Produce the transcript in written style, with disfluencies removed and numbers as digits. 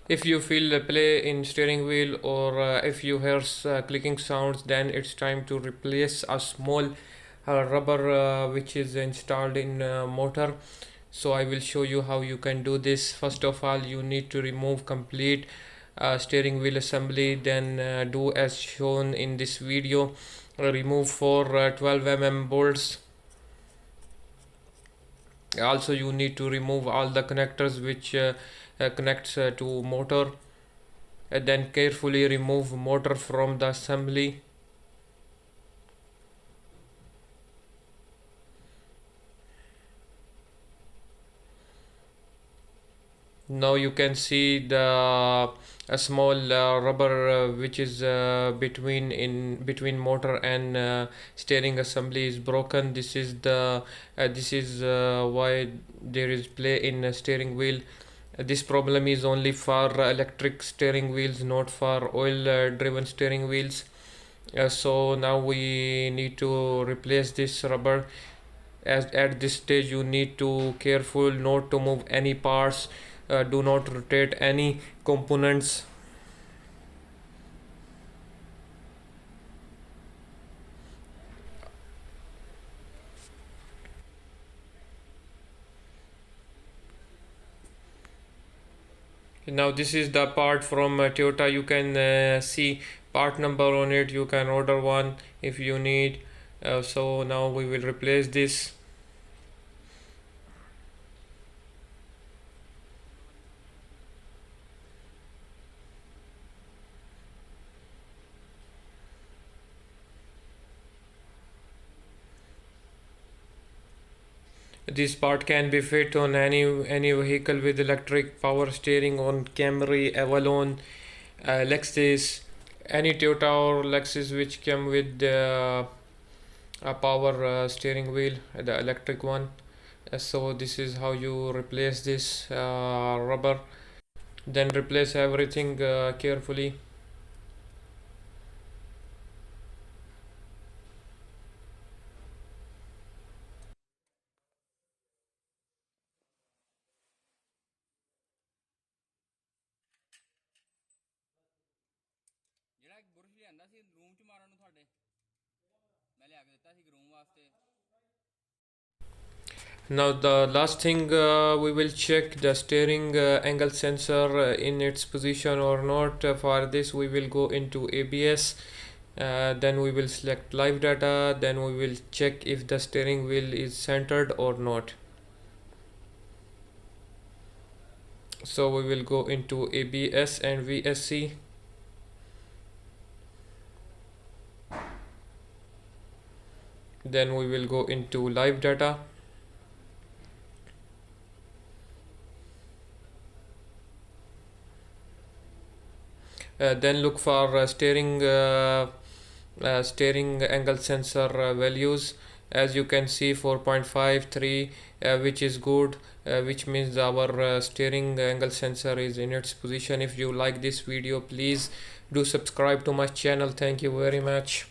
If you feel a play in steering wheel, or if you hear clicking sounds, then it's time to replace a small rubber which is installed in motor. So I will show you how you can do this. First of all, you need to remove complete steering wheel assembly. Then do as shown in this video. Remove 4 12 mm bolts. Also you need to remove all the connectors which connects to motor, and then carefully remove motor from the assembly. Now you can see the a small rubber which is between motor and steering assembly is broken. This is why there is play in steering wheel. This problem is only for electric steering wheels, not for oil driven steering wheels. So now we need to replace this rubber. As at this stage you need to careful not to move any parts. Do not rotate any components. Now this is the part from Toyota. You can see part number on it. You can order one if you need. So now we will replace this. This part can be fit on any vehicle with electric power steering, on Camry, Avalon, Lexus, any Toyota or Lexus which come with a power steering wheel, the electric one. So this is how you replace this rubber. Then replace everything carefully. ਜਿਹੜਾ ਇੱਕ brush ਲਿਆਂਦਾ ਸੀ room 'ਚ ਮਾਰਨ ਨੂੰ ਤੁਹਾਡੇ ਮੈਂ ਲਿਆ ਕੇ ਦਿੱਤਾ ਸੀ ਇੱਕ ਰੂਮ ਵਾਸਤੇ Now the last thing, we will check the steering angle sensor in its position or not. For this we will go into ABS, then we will select live data, then we will check if the steering wheel is centered or not. So we will go into ABS and VSC. Then we will go into live data. Then look for steering angle sensor values. As you can see 4.53, which is good, which means our steering angle sensor is in its position. If you like this video, please do subscribe to my channel. Thank you very much.